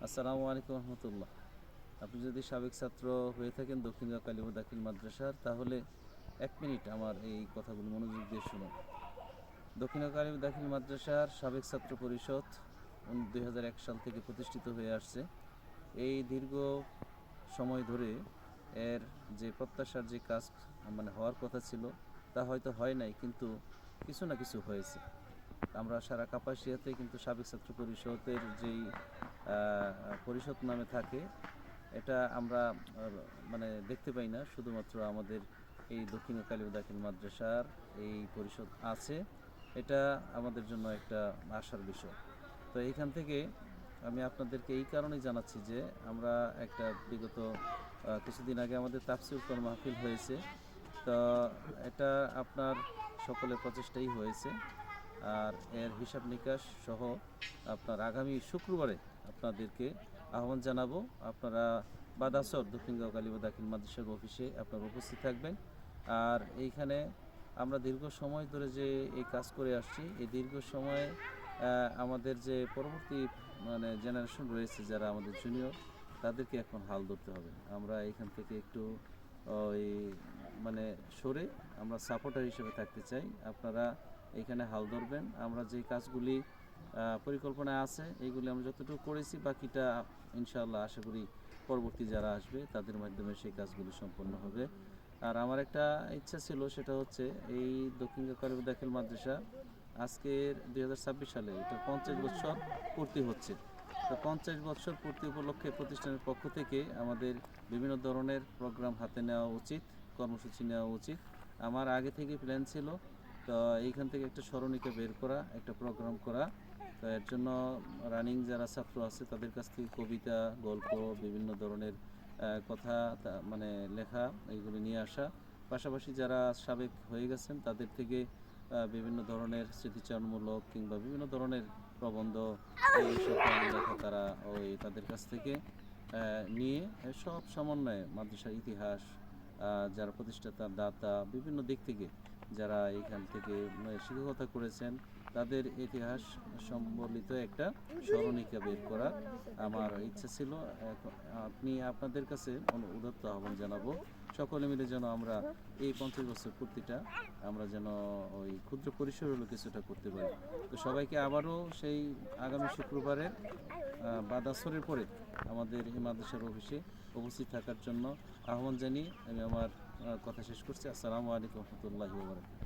আসসালামু আলাইকুম রহমতুল্লাহ। আপনি যদি সাবেক ছাত্র হয়ে থাকেন দক্ষিণগাঁও কালিমা দাখিল মাদ্রাসার, তাহলে 1 মিনিট আমার এই কথাগুলো মনোযোগ দিয়ে শুনুন। দক্ষিণগাঁও কালিমা দাখিল মাদ্রাসার সাবেক ছাত্র পরিষদ 2001 সাল থেকে প্রতিষ্ঠিত হয়ে আসছে। এই দীর্ঘ সময় ধরে এর যে প্রত্যাশার যে কাজ হওয়ার কথা ছিল তা হয়তো হয় নাই, কিন্তু কিছু না কিছু হয়েছে। আমরা সারা কাপাসিয়াতে কিন্তু সাবেক ছাত্র পরিষদের যেই পরিষদ নামে থাকে, এটা আমরা দেখতে পাই না। শুধুমাত্র আমাদের এই দক্ষিণ কালিমা দাখিল মাদ্রাসার এই পরিষদ আছে, এটা আমাদের জন্য একটা আশার বিষয়। তো এইখান থেকে আমি আপনাদেরকে এই কারণেই জানাচ্ছি যে আমরা একটা বিগত কিছুদিন আগে আমাদের তাফসীর কোরআন মাহফিল হয়েছে। তো এটা আপনার সকলের প্রচেষ্টাই হয়েছে। আর এর হিসাব নিকাশ সহ আপনার আগামী শুক্রবারে আপনাদেরকে আহ্বান জানাবো। আপনারা বাদাসর দক্ষিণগাঁও কালিমা দাখিল মাদ্রাসার অফিসে আপনারা উপস্থিত থাকবেন। আর এইখানে আমরা দীর্ঘ সময় ধরে যে এই কাজ করে আসছি, এই দীর্ঘ সময়ে আমাদের যে পরবর্তী জেনারেশন রয়েছে, যারা আমাদের জুনিয়র, তাদেরকে এখন হাল ধরতে হবে। আমরা এখান থেকে একটু ওই সরে আমরা সাপোর্টার হিসেবে থাকতে চাই। আপনারা এখানে হাল ধরবেন। আমরা যে কাজগুলি পরিকল্পনায় আছে এইগুলি আমরা যতটুকু করেছি, বাকিটা ইনশাআল্লাহ আশা করি পরবর্তী যারা আসবে তাদের মাধ্যমে সেই কাজগুলি সম্পন্ন হবে। আর আমার একটা ইচ্ছা ছিল, সেটা হচ্ছে এই দক্ষিণগাঁও কালিমা দাখিল মাদ্রাসা আজকের 2026 সালে এটা 50 বছর পূর্তি হচ্ছে। তো 50 বছর পূর্তি উপলক্ষে প্রতিষ্ঠানের পক্ষ থেকে আমাদের বিভিন্ন ধরনের প্রোগ্রাম হাতে নেওয়া উচিত, কর্মসূচি নেওয়া উচিত। আমার আগে থেকে প্ল্যান ছিল, তো এইখান থেকে একটা স্মরণিকা বের করা, একটা প্রোগ্রাম করা। তো এর জন্য রানিং যারা ছাত্র আছে তাদের কাছ থেকে কবিতা, গল্প, বিভিন্ন ধরনের কথা লেখা, এইগুলি নিয়ে আসা। পাশাপাশি যারা সাবেক হয়ে গেছেন তাদের থেকে বিভিন্ন ধরনের স্মৃতিচারণমূলক কিংবা বিভিন্ন ধরনের প্রবন্ধ, এইসব লেখা তারা তাদের কাছ থেকে নিয়ে সব সমন্বয়ে মাদ্রাসার ইতিহাস, যারা প্রতিষ্ঠাতা দাতা, বিভিন্ন দিক থেকে যারা এখান থেকে শিক্ষকতা করেছেন তাদের ইতিহাস সম্বলিত একটা স্মরণিকা বের করা আমার ইচ্ছা ছিল। আপনাদের কাছে উদাত্ত আহ্বান জানাবো, সকলে মিলে যেন আমরা এই 50 বছর পূর্তিটা আমরা যেন ওই ক্ষুদ্র পরিসর হলো কিছুটা করতে পারি। তো সবাইকে আবারও সেই আগামী শুক্রবারের বাদাসরের পরে আমাদের এই মাদ্রাসার অফিসে উপস্থিত থাকার জন্য আহ্বান জানিয়ে আমি আমার কথা শেষ করছি। আসসালামু আলাইকুম রহমতুল্লাহি ওয়া বারাকাতুহু।